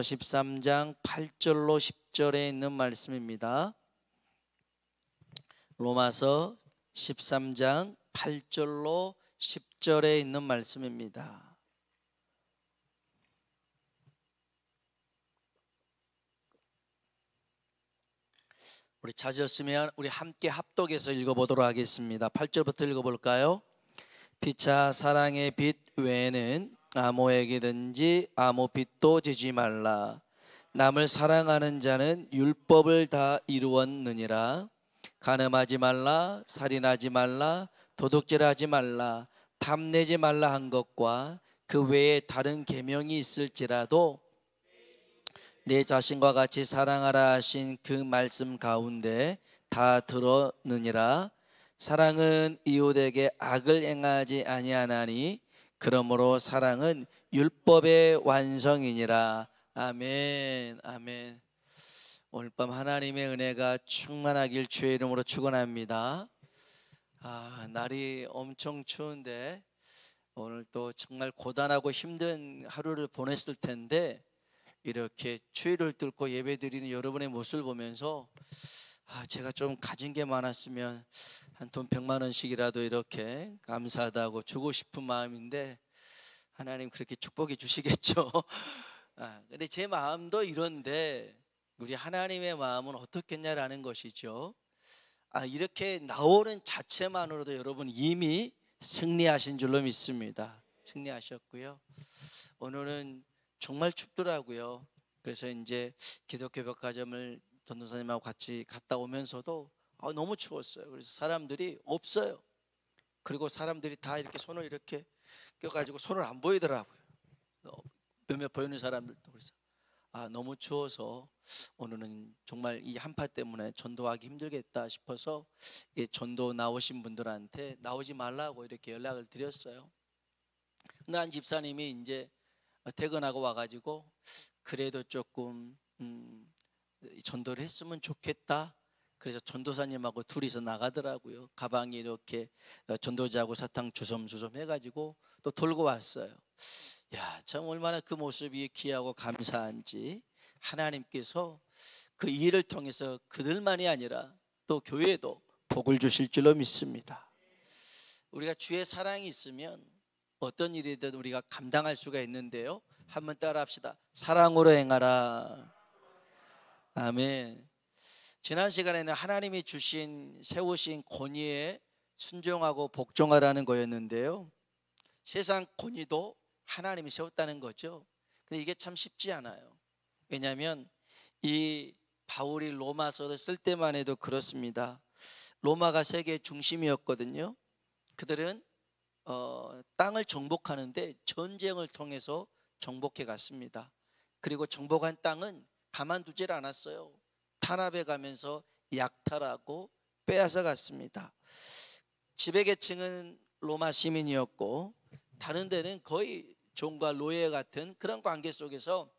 13장 8절로 10절에 있는 말씀입니다. 로마서 13장 8절로 10절에 있는 말씀입니다. 우리 찾으셨으면 우리 함께 합독해서 읽어보도록 하겠습니다. 8절부터 읽어볼까요? 피차 사랑의 빛 외에는 아무에게든지 아무 빚도 지지 말라. 남을 사랑하는 자는 율법을 다 이루었느니라. 간음하지 말라, 살인하지 말라, 도둑질하지 말라, 탐내지 말라 한 것과 그 외에 다른 계명이 있을지라도 내 자신과 같이 사랑하라 하신 그 말씀 가운데 다 들었느니라. 사랑은 이웃에게 악을 행하지 아니하나니 그러므로 사랑은 율법의 완성이니라. 아멘. 아멘. 오늘 밤 하나님의 은혜가 충만하길 주의 이름으로 축원합니다. 날이 엄청 추운데 오늘 또 정말 고단하고 힘든 하루를 보냈을 텐데 이렇게 추위를 뚫고 예배드리는 여러분의 모습을 보면서 제가 좀 가진 게 많았으면 한 돈 100만 원씩이라도 이렇게 감사하다고 주고 싶은 마음인데 하나님 그렇게 축복해 주시겠죠. 근데 제 마음도 이런데 우리 하나님의 마음은 어떻겠냐라는 것이죠. 이렇게 나오는 자체만으로도 여러분 이미 승리하신 줄로 믿습니다. 승리하셨고요. 오늘은 정말 춥더라고요. 그래서 이제 기독교 백화점을 전도사님하고 같이 갔다 오면서도 너무 추웠어요. 그래서 사람들이 없어요. 그리고 사람들이 다 이렇게 손을 이렇게 껴가지고 손을 안 보이더라고요. 몇몇 보이는 사람들도. 그래서 너무 추워서 오늘은 정말 이 한파 때문에 전도하기 힘들겠다 싶어서 전도 나오신 분들한테 나오지 말라고 이렇게 연락을 드렸어요. 근데 한 집사님이 이제 퇴근하고 와가지고 그래도 조금 전도를 했으면 좋겠다. 그래서 전도사님하고 둘이서 나가더라고요. 가방에 이렇게 전도자하고 사탕 주섬주섬 해가지고 또 돌고 왔어요. 참 얼마나 그 모습이 귀하고 감사한지 하나님께서 그 일을 통해서 그들만이 아니라 또 교회에도 복을 주실 줄로 믿습니다. 우리가 주의 사랑이 있으면 어떤 일이든 우리가 감당할 수가 있는데요. 한번 따라합시다. 사랑으로 행하라. 아멘. 지난 시간에는 하나님이 세우신 권위에 순종하고 복종하라는 거였는데요. 세상 권위도 하나님이 세웠다는 거죠. 근데 이게 참 쉽지 않아요. 왜냐하면 이 바울이 로마서를 쓸 때만 해도 그렇습니다. 로마가 세계의 중심이었거든요. 그들은 땅을 정복하는데 전쟁을 통해서 정복해 갔습니다. 그리고 정복한 땅은 가만두질 않았어요. 탄압해 가면서 약탈하고 빼앗아 갔습니다. 지배계층은 로마 시민이었고 다른 데는 거의 종과 노예 같은 그런 관계 속에서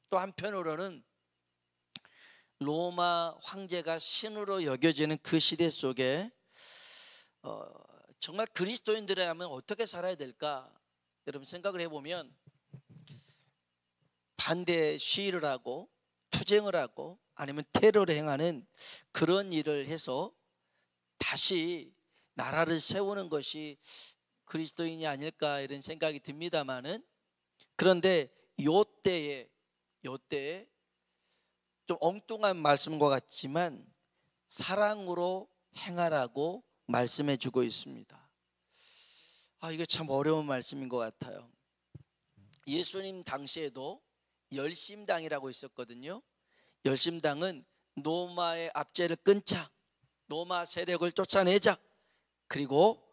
또 한편으로는 로마 황제가 신으로 여겨지는 그 시대 속에 정말 그리스도인들이라면 어떻게 살아야 될까? 여러분 생각을 해보면 반대 시위를 하고 투쟁을 하고 아니면 테러를 행하는 그런 일을 해서 다시 나라를 세우는 것이 그리스도인이 아닐까 이런 생각이 듭니다만은 그런데 요때에 좀 엉뚱한 말씀과 같지만 사랑으로 행하라고 말씀해 주고 있습니다. 이게 참 어려운 말씀인 것 같아요. 예수님 당시에도 열심당이라고 있었거든요. 열심당은 로마의 압제를 끊자, 로마 세력을 쫓아내자, 그리고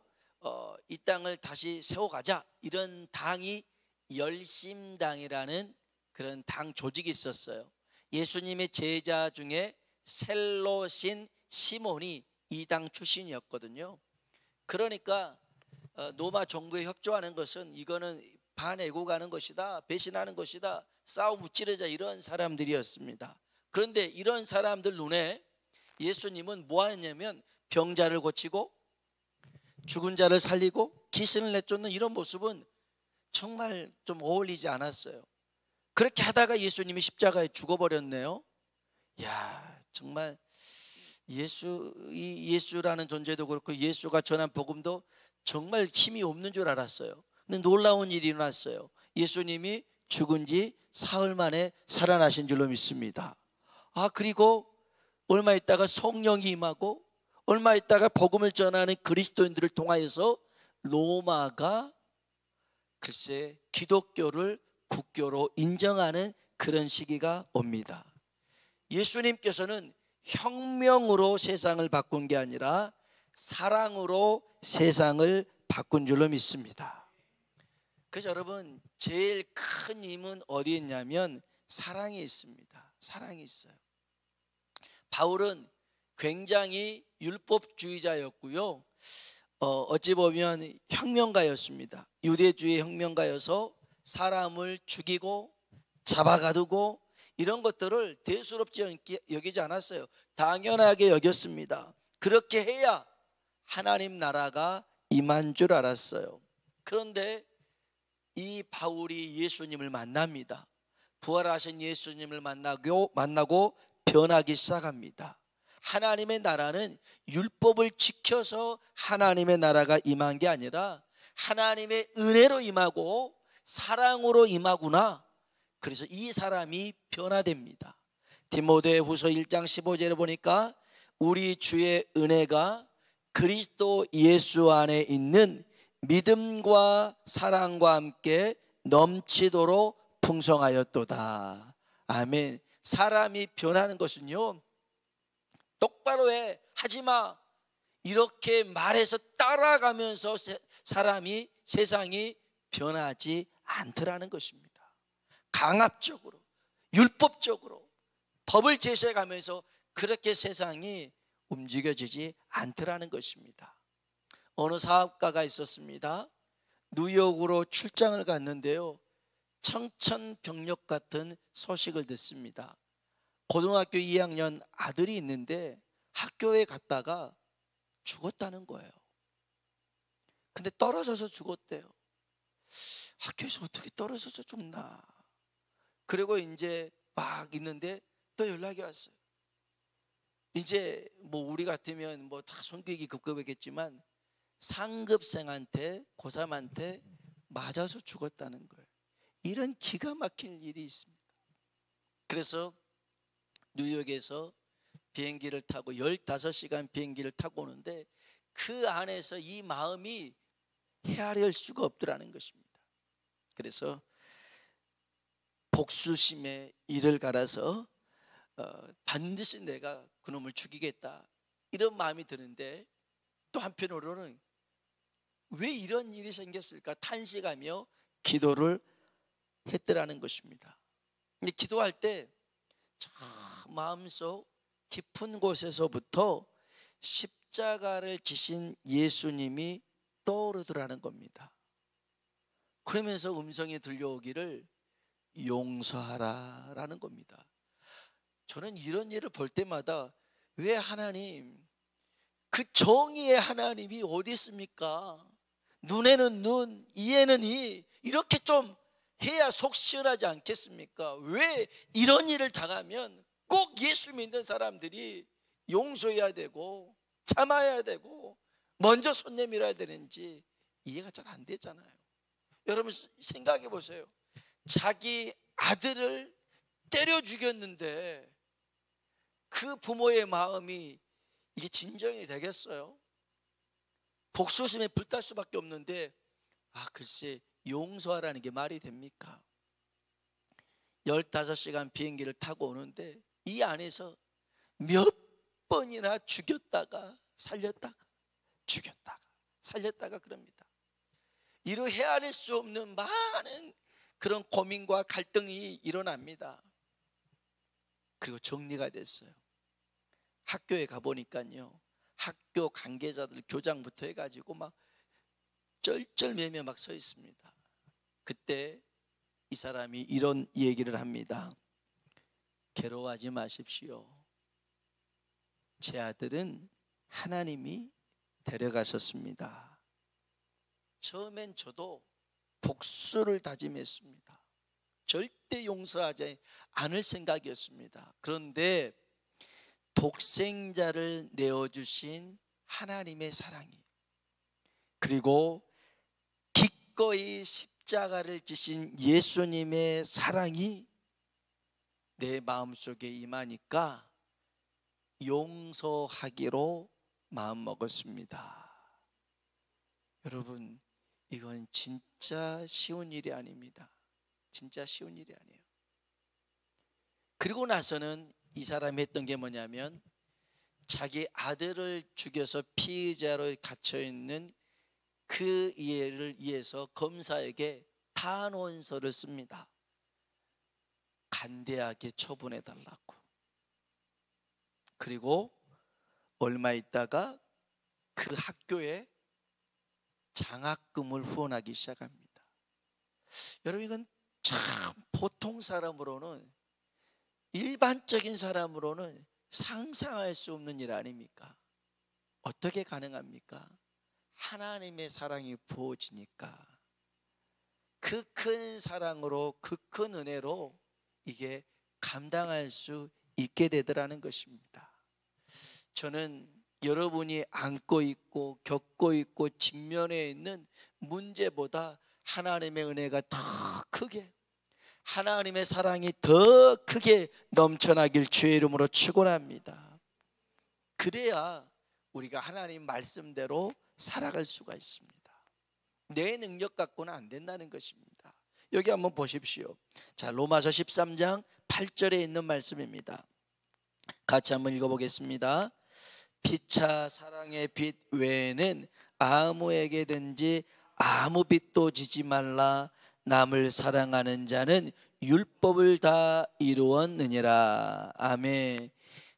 이 땅을 다시 세워가자, 이런 당이 열심당이라는 그런 당 조직이 있었어요. 예수님의 제자 중에 셀로신 시몬이 이 당 출신이었거든요. 그러니까 로마 정부에 협조하는 것은 이거는 반애고 가는 것이다, 배신하는 것이다, 싸워 무찌르자, 이런 사람들이었습니다. 그런데 이런 사람들 눈에 예수님은 뭐 하냐면 병자를 고치고 죽은 자를 살리고 귀신을 내쫓는 이런 모습은 정말 좀 어울리지 않았어요. 그렇게 하다가 예수님이 십자가에 죽어버렸네요. 야, 정말 예수라는 존재도 그렇고 예수가 전한 복음도 정말 힘이 없는 줄 알았어요. 근데 놀라운 일이 일어났어요. 예수님이 죽은 지 사흘 만에 살아나신 줄로 믿습니다. 그리고 얼마 있다가 성령이 임하고 얼마 있다가 복음을 전하는 그리스도인들을 통하여서 로마가 글쎄 기독교를 국교로 인정하는 그런 시기가 옵니다. 예수님께서는 혁명으로 세상을 바꾼 게 아니라 사랑으로 세상을 바꾼 줄로 믿습니다. 그래서 여러분, 제일 큰 힘은 어디에 있냐면 사랑에 있습니다. 사랑이 있어요. 바울은 굉장히 율법주의자였고요, 어찌 보면 혁명가였습니다. 유대주의 혁명가여서 사람을 죽이고 잡아가두고 이런 것들을 대수롭지 여기지 않았어요. 당연하게 여겼습니다. 그렇게 해야 하나님 나라가 임한 줄 알았어요. 그런데 이 바울이 예수님을 만납니다. 부활하신 예수님을 만나고 변하기 시작합니다. 하나님의 나라는 율법을 지켜서 하나님의 나라가 임한 게 아니라 하나님의 은혜로 임하고 사랑으로 임하구나. 그래서 이 사람이 변화됩니다. 디모데후서 1장 15절에 보니까 우리 주의 은혜가 그리스도 예수 안에 있는 믿음과 사랑과 함께 넘치도록 풍성하였도다. 아멘. 사람이 변하는 것은요, 똑바로 해, 하지마, 이렇게 말해서 따라가면서 세상이 변하지 않더라는 것입니다. 강압적으로 율법적으로 법을 제시해 가면서 그렇게 세상이 움직여지지 않더라는 것입니다. 어느 사업가가 있었습니다. 뉴욕으로 출장을 갔는데요, 청천벽력 같은 소식을 듣습니다. 고등학교 2학년 아들이 있는데 학교에 갔다가 죽었다는 거예요. 근데 떨어져서 죽었대요. 학교에서 어떻게 떨어져서 죽나. 그리고 이제 막 있는데 또 연락이 왔어요. 이제 뭐 우리 같으면 뭐 다 손귀기 급급했겠지만 상급생한테, 고3한테 맞아서 죽었다는 거예요. 이런 기가 막힌 일이 있습니다. 그래서 뉴욕에서 비행기를 타고 15시간 비행기를 타고 오는데 그 안에서 이 마음이 헤아릴 수가 없더라는 것입니다. 그래서 복수심에 이를 갈아서 반드시 내가 그놈을 죽이겠다, 이런 마음이 드는데, 또 한편으로는 왜 이런 일이 생겼을까 탄식하며 기도를 했더라는 것입니다. 근데 기도할 때 저 마음속 깊은 곳에서부터 십자가를 지신 예수님이 떠오르더라는 겁니다. 그러면서 음성이 들려오기를 용서하라 라는 겁니다. 저는 이런 일을 볼 때마다 왜 하나님, 그 정의의 하나님이 어디 있습니까? 눈에는 눈, 이에는 이, 이렇게 좀 해야 속 시원하지 않겠습니까? 왜 이런 일을 당하면 꼭 예수 믿는 사람들이 용서해야 되고 참아야 되고 먼저 손 내밀어야 되는지 이해가 잘 안 되잖아요. 여러분 생각해 보세요. 자기 아들을 때려 죽였는데 그 부모의 마음이 이게 진정이 되겠어요? 복수심에 불탈 수밖에 없는데 글쎄 용서하라는 게 말이 됩니까? 15시간 비행기를 타고 오는데 이 안에서 몇 번이나 죽였다가 살렸다가 죽였다가 살렸다가 그럽니다. 이루 헤아릴 수 없는 많은 그런 고민과 갈등이 일어납니다. 그리고 정리가 됐어요. 학교에 가보니까요, 학교 관계자들 교장부터 해가지고 막 쩔쩔매며 막 서 있습니다. 그때 이 사람이 이런 얘기를 합니다. 괴로워하지 마십시오. 제 아들은 하나님이 데려가셨습니다. 처음엔 저도 복수를 다짐했습니다. 절대 용서하지 않을 생각이었습니다. 그런데 독생자를 내어주신 하나님의 사랑이, 그리고 기꺼이 십자가를 지신 예수님의 사랑이 내 마음속에 임하니까 용서하기로 마음먹었습니다. 여러분, 이건 진짜 쉬운 일이 아닙니다. 진짜 쉬운 일이 아니에요. 그리고 나서는 이 사람이 했던 게 뭐냐면, 자기 아들을 죽여서 피의자로 갇혀있는 그 이해를 위해서 검사에게 탄원서를 씁니다. 간대하게 처분해 달라고. 그리고 얼마 있다가 그 학교에 장학금을 후원하기 시작합니다. 여러분, 이건 참 보통 사람으로는, 일반적인 사람으로는 상상할 수 없는 일 아닙니까? 어떻게 가능합니까? 하나님의 사랑이 부어지니까, 그 큰 사랑으로, 그 큰 은혜로 이게 감당할 수 있게 되더라는 것입니다. 저는 여러분이 안고 있고 겪고 있고 직면해 있는 문제보다 하나님의 은혜가 더 크게, 하나님의 사랑이 더 크게 넘쳐나길 주의 이름으로 축원합니다. 그래야 우리가 하나님 말씀대로 살아갈 수가 있습니다. 내 능력 갖고는 안 된다는 것입니다. 여기 한번 보십시오. 자, 로마서 13장 8절에 있는 말씀입니다. 같이 한번 읽어보겠습니다. 피차 사랑의 빛 외에는 아무에게든지 아무 빚도 지지 말라. 남을 사랑하는 자는 율법을 다 이루었느니라. 아멘.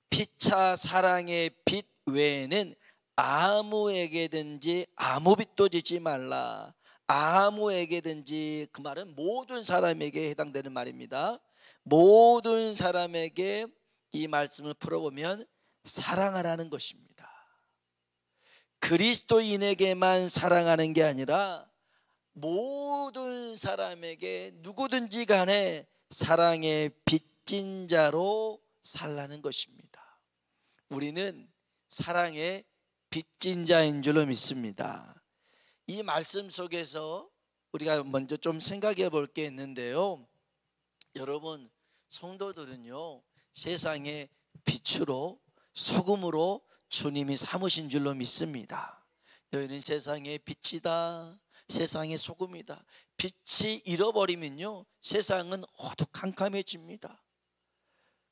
피차 사랑의 빛 외에는 아무에게든지 아무 빚도 지지 말라. 아무에게든지, 그 말은 모든 사람에게 해당되는 말입니다. 모든 사람에게 이 말씀을 풀어보면 사랑하라는 것입니다. 그리스도인에게만 사랑하는 게 아니라 모든 사람에게, 누구든지 간에 사랑의 빚진 자로 살라는 것입니다. 우리는 사랑의 빚진 자인 줄로 믿습니다. 이 말씀 속에서 우리가 먼저 좀 생각해 볼 게 있는데요, 여러분, 성도들은요, 세상의 빛으로, 소금으로 주님이 삼으신 줄로 믿습니다. 너희는 세상의 빛이다, 세상의 소금이다. 빛이 잃어버리면요, 세상은 어두컴컴해집니다.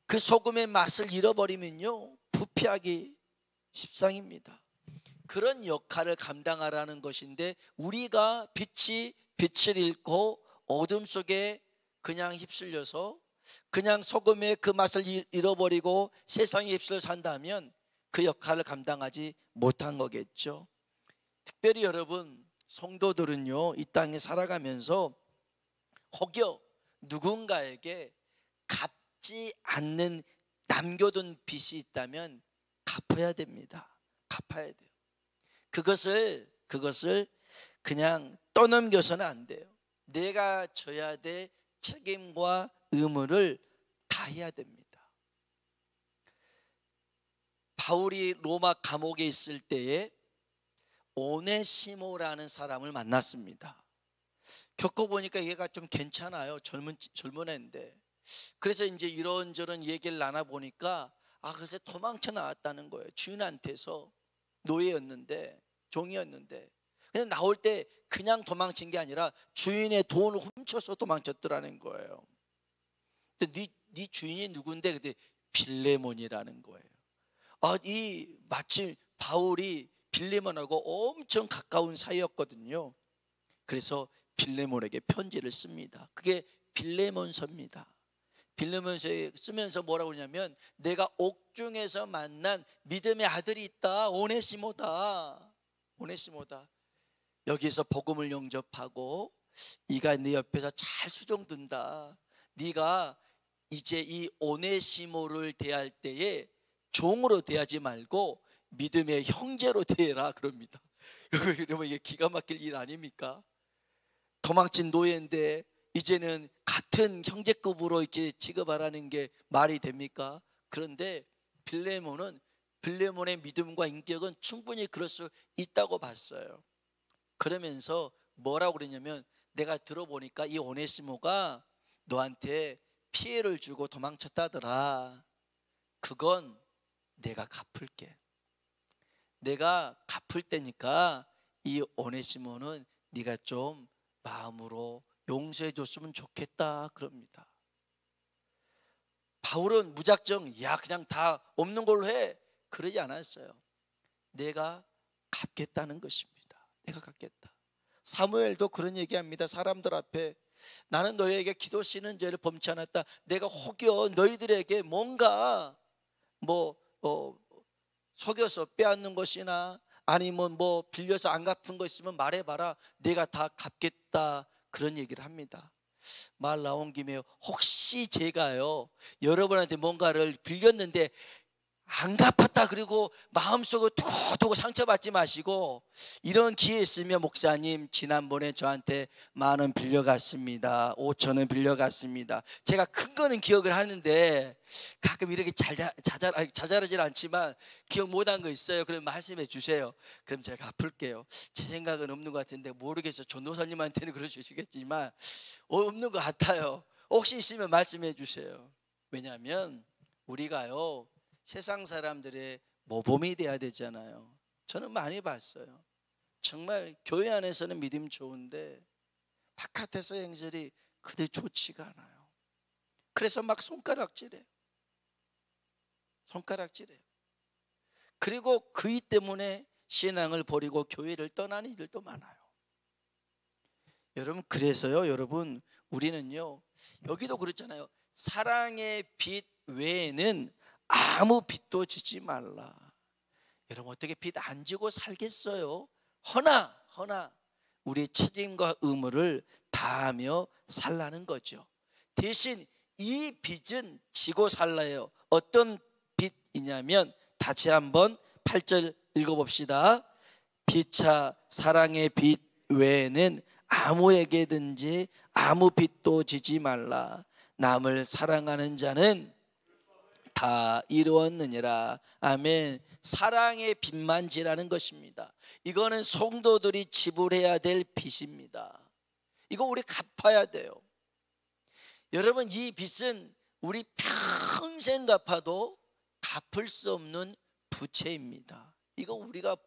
그 소금의 맛을 잃어버리면요, 부패하기 십상입니다. 그런 역할을 감당하라는 것인데, 우리가 빛을 잃고 어둠 속에 그냥 휩쓸려서 그냥 소금의 그 맛을 잃어버리고 세상에 휩쓸려 산다면 그 역할을 감당하지 못한 거겠죠. 특별히 여러분, 성도들은요, 이 땅에 살아가면서 혹여 누군가에게 갚지 않는 남겨둔 빚이 있다면 갚아야 됩니다. 갚아야 돼요. 그것을 그냥 떠넘겨서는 안 돼요. 내가 져야 될 책임과 의무를 다해야 됩니다. 바울이 로마 감옥에 있을 때에 오네시모라는 사람을 만났습니다. 겪어보니까 얘가 좀 괜찮아요. 젊은 애인데. 그래서 이제 이런저런 얘기를 나눠보니까, 글쎄 도망쳐 나왔다는 거예요. 주인한테서. 노예였는데, 종이었는데. 근데 나올 때 그냥 도망친 게 아니라 주인의 돈을 훔쳐서 도망쳤더라는 거예요. 근데 네 주인이 누군데? 근데 빌레몬이라는 거예요. 마침 바울이 빌레몬하고 엄청 가까운 사이였거든요. 그래서 빌레몬에게 편지를 씁니다. 그게 빌레몬서입니다. 빌레몬서에 쓰면서 뭐라고 그러냐면, 내가 옥중에서 만난 믿음의 아들이 있다. 오네시모다. 여기서 복음을 영접하고 이가 네 옆에서 잘 수종든다. 네가 이제 이 오네시모를 대할 때에 종으로 대하지 말고 믿음의 형제로 대해라, 그럽니다. 여러분, 이게 기가 막힐 일 아닙니까? 도망친 노예인데 이제는 같은 형제급으로 이렇게 취급하라는 게 말이 됩니까? 그런데 빌레몬의 믿음과 인격은 충분히 그럴 수 있다고 봤어요. 그러면서 뭐라고 그러냐면, 내가 들어보니까 이 오네시모가 너한테 피해를 주고 도망쳤다더라. 그건 내가 갚을게. 내가 갚을 때니까 이 오네시모는 네가 좀 마음으로 용서해 줬으면 좋겠다 그럽니다. 바울은 무작정 야 그냥 다 없는 걸로 해 그러지 않았어요. 내가 갚겠다는 것입니다. 내가 갚겠다. 사무엘도 그런 얘기합니다. 사람들 앞에 나는 너희에게 기도 쓰는 죄를 범치 않았다. 내가 혹여 너희들에게 뭔가 속여서 빼앗는 것이나 아니면 빌려서 안 갚은 거 있으면 말해봐라. 내가 다 갚겠다. 그런 얘기를 합니다. 말 나온 김에 혹시 제가요 여러분한테 뭔가를 빌렸는데 안 갚았다 그리고 마음속에 두고두고 상처받지 마시고, 이런 기회 있으면 목사님 지난번에 저한테 10,000원 빌려갔습니다. 5,000원 빌려갔습니다. 제가 큰 거는 기억을 하는데 가끔 이렇게 자잘하진 않지만 기억 못한 거 있어요. 그럼 말씀해 주세요. 그럼 제가 갚을게요. 제 생각은 없는 것 같은데 모르겠어요. 전도사님한테는 그러시겠지만 없는 것 같아요. 혹시 있으면 말씀해 주세요. 왜냐하면 우리가요 세상 사람들의 모범이 돼야 되잖아요. 저는 많이 봤어요. 정말 교회 안에서는 믿음 좋은데 바깥에서 행실이 그들 좋지가 않아요. 그래서 막 손가락질해요. 그리고 그이 때문에 신앙을 버리고 교회를 떠나는 이들도 많아요. 여러분, 그래서요 여러분, 우리는요 여기도 그렇잖아요. 사랑의 빛 외에는 아무 빚도 지지 말라. 여러분, 어떻게 빚 안 지고 살겠어요? 허나 우리의 책임과 의무를 다하며 살라는 거죠. 대신 이 빚은 지고 살라요. 어떤 빚이냐면, 다시 한번 8절 읽어봅시다. 피차 사랑의 빚 외에는 아무에게든지 아무 빚도 지지 말라. 남을 사랑하는 자는 다 이루었느니라. 아멘. 사랑의 빚만 지라는 것입니다. 이거는 성도들이 지불해야 될 빚입니다. 이거 우리 갚아야 돼요. 여러분, 이 빚은 우리 평생 갚아도 갚을 수 없는 부채입니다. 이거 우리가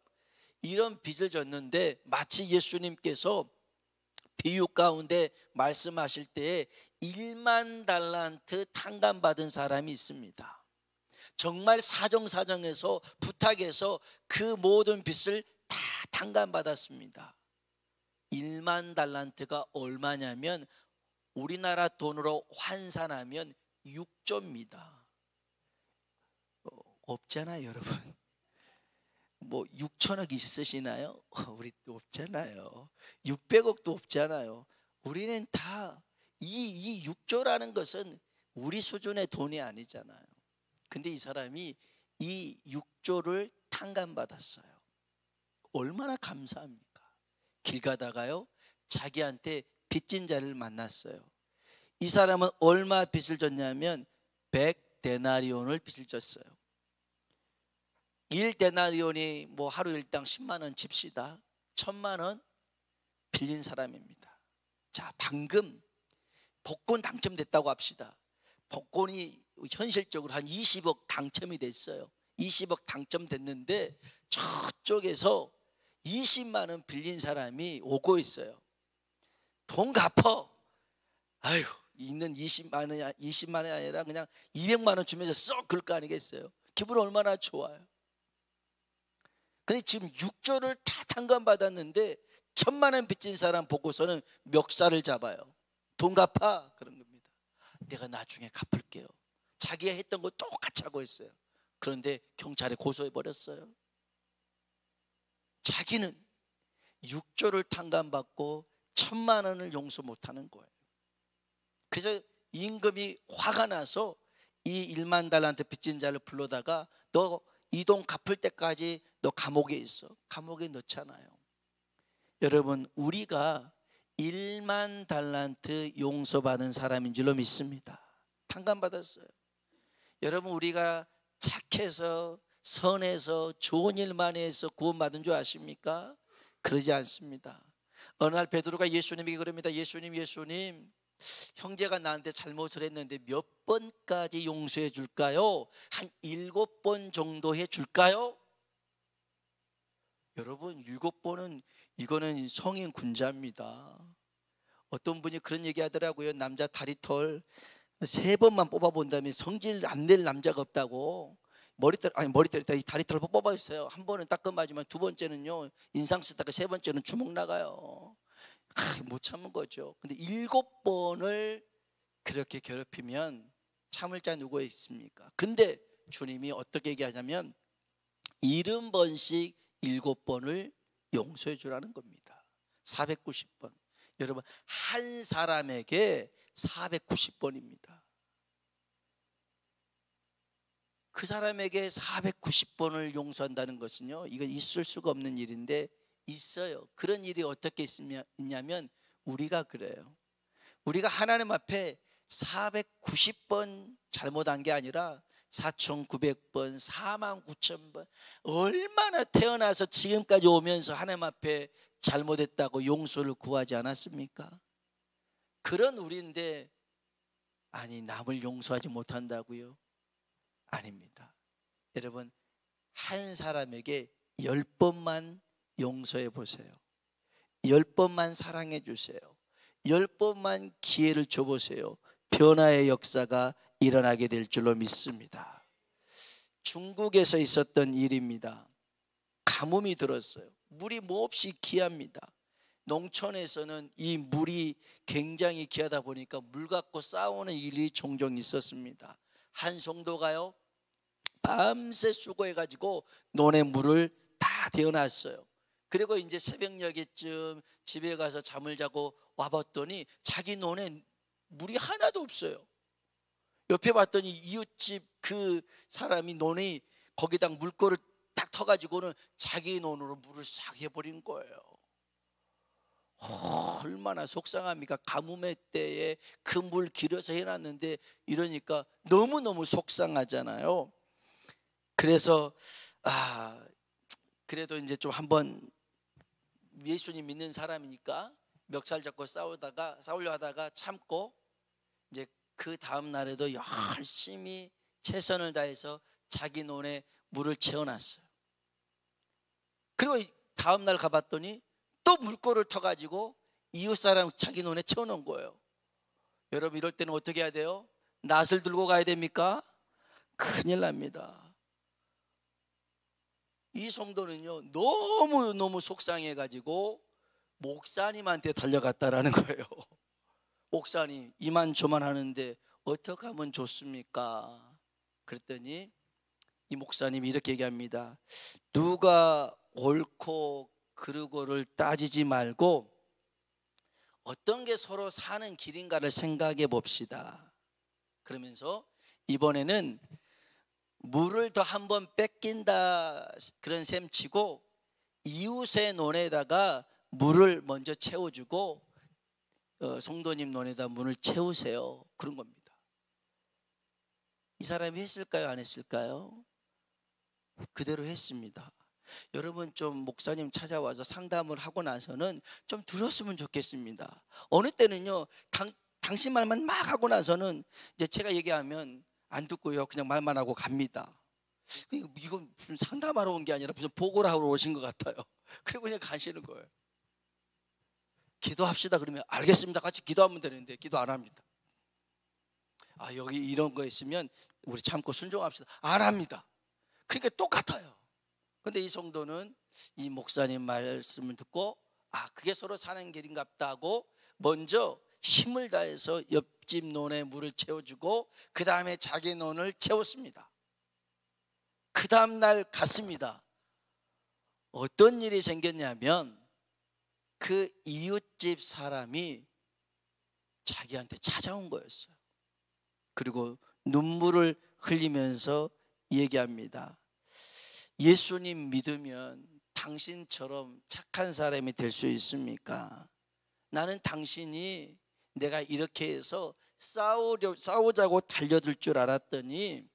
이런 빚을 졌는데, 마치 예수님께서 비유 가운데 말씀하실 때에 1만 달란트 탕감받은 사람이 있습니다. 정말 사정사정해서 부탁해서 그 모든 빚을 다 탕감받았습니다. 1만 달란트가 얼마냐면 우리나라 돈으로 환산하면 6조입니다. 없잖아요 여러분. 6천억 있으시나요? 우리 없잖아요. 600억도 없잖아요. 우리는 다 이 6조라는 것은 우리 수준의 돈이 아니잖아요. 근데 이 사람이 이 6조를 탕감받았어요. 얼마나 감사합니까? 길 가다가요 자기한테 빚진 자를 만났어요. 이 사람은 얼마 빚을 졌냐면 100데나리온을 빚을 졌어요. 1데나리온이 하루 일당 10만 원 칩시다. 1,000만 원 빌린 사람입니다. 자, 방금 복권 당첨됐다고 합시다. 복권이 현실적으로 한 20억 당첨이 됐어요. 20억 당첨됐는데 저쪽에서 20만 원 빌린 사람이 오고 있어요. 돈 갚어. 아유, 있는 20만 원이 아니라 그냥 200만 원 주면서 쏙 그럴 거 아니겠어요? 기분 얼마나 좋아요. 근데 지금 6조를 다 탕감받았는데 1,000만 원 빚진 사람 보고서는 멱살을 잡아요. 돈 갚아. 그런 겁니다. 내가 나중에 갚을게요. 자기가 했던 거 똑같이 하고 있어요. 그런데 경찰에 고소해버렸어요. 자기는 6조를 탕감받고 1,000만 원을 용서 못하는 거예요. 그래서 임금이 화가 나서 이 1만 달란트 빚진 자를 불러다가 너 이 돈 갚을 때까지 너 감옥에 있어. 감옥에 넣잖아요. 여러분, 우리가 1만 달란트 용서받은 사람인 줄로 믿습니다. 탕감받았어요. 여러분, 우리가 착해서 선해서 좋은 일만 해서 구원받은 줄 아십니까? 그러지 않습니다. 어느 날 베드로가 예수님에게 그럽니다. 예수님, 형제가 나한테 잘못을 했는데 몇 번까지 용서해 줄까요? 한 7번 정도 해 줄까요? 여러분, 7번은 이거는 성인 군자입니다. 어떤 분이 그런 얘기 하더라고요. 남자 다리털 3번만 뽑아본다면 성질 안 낼 남자가 없다고. 이 다리털 뽑아주세요. 한 번은 따끔하지만 두 번째는요, 인상 쓰다가 세 번째는 주먹 나가요. 못 참은 거죠. 근데 7번을 그렇게 괴롭히면 참을 자 누구 있습니까? 근데 주님이 어떻게 얘기하냐면 70번씩 7번을 용서해 주라는 겁니다. 490번. 여러분, 한 사람에게 490번입니다. 그 사람에게 490번을 용서한다는 것은요, 이거 있을 수가 없는 일인데 있어요. 그런 일이 어떻게 있냐면 우리가 그래요. 우리가 하나님 앞에 490번 잘못한 게 아니라 4,900번, 49,000번, 얼마나 태어나서 지금까지 오면서 하나님 앞에 잘못했다고 용서를 구하지 않았습니까? 그런 우리인데, 아니 남을 용서하지 못한다고요? 아닙니다. 여러분, 한 사람에게 10번만 용서해 보세요. 10번만 사랑해 주세요. 10번만 기회를 줘보세요. 변화의 역사가 일어나게 될 줄로 믿습니다. 중국에서 있었던 일입니다. 가뭄이 들었어요. 물이 몹시 귀합니다. 농촌에서는 이 물이 굉장히 귀하다 보니까 물 갖고 싸우는 일이 종종 있었습니다. 한 성도가요, 밤새 수고해가지고 논에 물을 다 데워놨어요. 그리고 이제 새벽녘에쯤 집에 가서 잠을 자고 와봤더니 자기 논에 물이 하나도 없어요. 옆에 봤더니 이웃집 그 사람이 논에 거기다 물꼬를 딱 터가지고는 자기 논으로 물을 싹 해버린 거예요. 얼마나 속상합니까? 가뭄의 때에 그 물 길어서 해놨는데 이러니까 너무너무 속상하잖아요. 그래서 그래도 이제 좀 한번, 예수님 믿는 사람이니까 멱살 잡고 싸우려 하다가 참고 이제 그 다음 날에도 열심히 최선을 다해서 자기 논에 물을 채워놨어요. 그리고 다음 날 가봤더니 또 물꼬를 터가지고 이웃 사람 자기 논에 채워놓은 거예요. 여러분, 이럴 때는 어떻게 해야 돼요? 낫을 들고 가야 됩니까? 큰일 납니다. 이 성도는요, 너무너무 속상해가지고 목사님한테 달려갔다라는 거예요. 목사님, 이만저만 하는데 어떻게 하면 좋습니까? 그랬더니 이 목사님이 이렇게 얘기합니다. 누가 옳고 그르고를 따지지 말고 어떤 게 서로 사는 길인가를 생각해 봅시다. 그러면서 이번에는 물을 더 한 번 뺏긴다 그런 셈 치고 이웃의 논에다가 물을 먼저 채워주고 성도님 논에다 물을 채우세요. 그런 겁니다. 이 사람이 했을까요? 안 했을까요? 그대로 했습니다. 여러분, 좀 목사님 찾아와서 상담을 하고 나서는 좀 들었으면 좋겠습니다. 어느 때는요, 당신 말만 막 하고 나서는 이제 제가 얘기하면 안 듣고요, 그냥 말만 하고 갑니다. 이건 무슨 상담하러 온 게 아니라 무슨 보고를 하러 오신 것 같아요. 그리고 그냥 가시는 거예요. 기도합시다 그러면 알겠습니다, 같이 기도하면 되는데 기도 안 합니다. 여기 이런 거 있으면 우리 참고 순종합시다, 안 합니다. 그러니까 똑같아요. 근데 이 성도는 이 목사님 말씀을 듣고 그게 서로 사는 길인갑다 하고 먼저 힘을 다해서 옆집 논에 물을 채워주고 그 다음에 자기 논을 채웠습니다. 그 다음 날 갔습니다. 어떤 일이 생겼냐면 그 이웃집 사람이 자기한테 찾아온 거였어요. 그리고 눈물을 흘리면서 얘기합니다. 예수님 믿으면 당신처럼 착한 사람이 될 수 있습니까? 나는 당신이 내가 이렇게 해서 싸우자고 달려들 줄 알았더니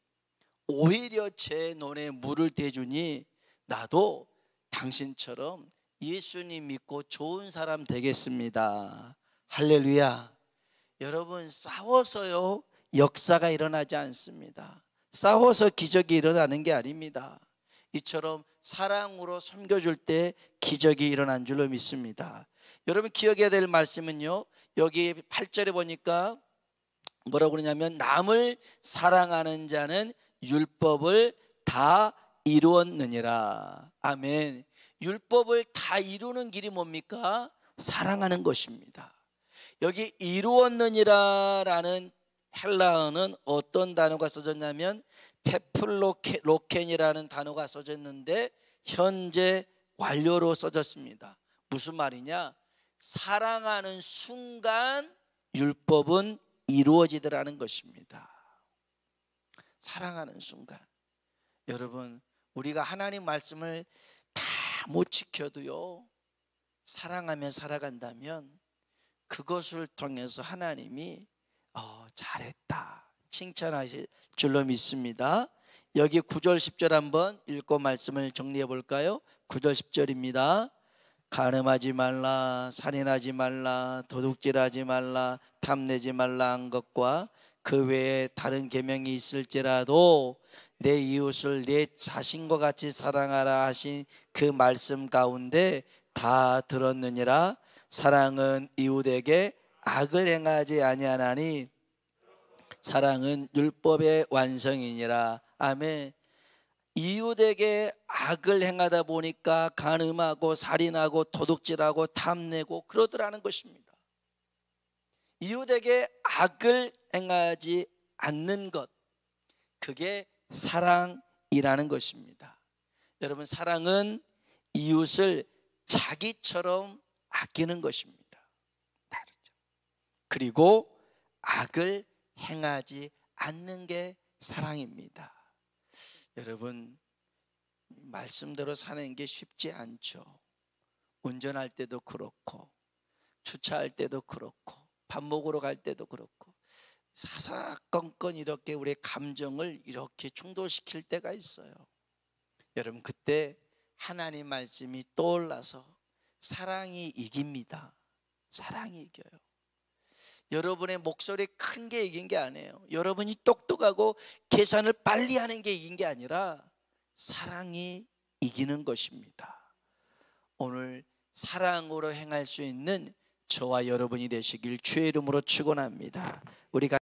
오히려 제 눈에 물을 대주니 나도 당신처럼 예수님 믿고 좋은 사람 되겠습니다. 할렐루야. 여러분, 싸워서요 역사가 일어나지 않습니다. 싸워서 기적이 일어나는 게 아닙니다. 이처럼 사랑으로 섬겨줄 때 기적이 일어난 줄로 믿습니다. 여러분, 기억해야 될 말씀은요, 여기 8절에 보니까 뭐라고 그러냐면 남을 사랑하는 자는 율법을 다 이루었느니라. 아멘. 율법을 다 이루는 길이 뭡니까? 사랑하는 것입니다. 여기 이루었느니라라는 헬라어는 어떤 단어가 써졌냐면 페플로켄이라는 단어가 써졌는데 현재 완료로 써졌습니다. 무슨 말이냐? 사랑하는 순간 율법은 이루어지더라는 것입니다. 사랑하는 순간. 여러분, 우리가 하나님 말씀을 다 못 지켜도요 사랑하며 살아간다면 그것을 통해서 하나님이 잘했다 칭찬하실 줄로 믿습니다. 여기 9절 10절 한번 읽고 말씀을 정리해 볼까요? 9절 10절입니다. 간음하지 말라, 살인하지 말라, 도둑질하지 말라, 탐내지 말라 한 것과 그 외에 다른 계명이 있을지라도 내 이웃을 내 자신과 같이 사랑하라 하신 그 말씀 가운데 다 들었느니라. 사랑은 이웃에게 악을 행하지 아니하나니 사랑은 율법의 완성이니라. 아멘. 이웃에게 악을 행하다 보니까 간음하고 살인하고 도둑질하고 탐내고 그러더라는 것입니다. 이웃에게 악을 행하지 않는 것, 그게 사랑이라는 것입니다. 여러분, 사랑은 이웃을 자기처럼 아끼는 것입니다. 다르죠. 그리고 악을 행하지 않는 게 사랑입니다. 여러분, 말씀대로 사는 게 쉽지 않죠. 운전할 때도 그렇고 주차할 때도 그렇고 밥 먹으러 갈 때도 그렇고 사사건건 이렇게 우리의 감정을 이렇게 충돌시킬 때가 있어요. 여러분, 그때 하나님 말씀이 떠올라서 사랑이 이깁니다. 사랑이 이겨요. 여러분의 목소리 큰 게 이긴 게 아니에요. 여러분이 똑똑하고 계산을 빨리 하는 게 이긴 게 아니라 사랑이 이기는 것입니다. 오늘 사랑으로 행할 수 있는 저와 여러분이 되시길 주의 이름으로 축원합니다. 우리가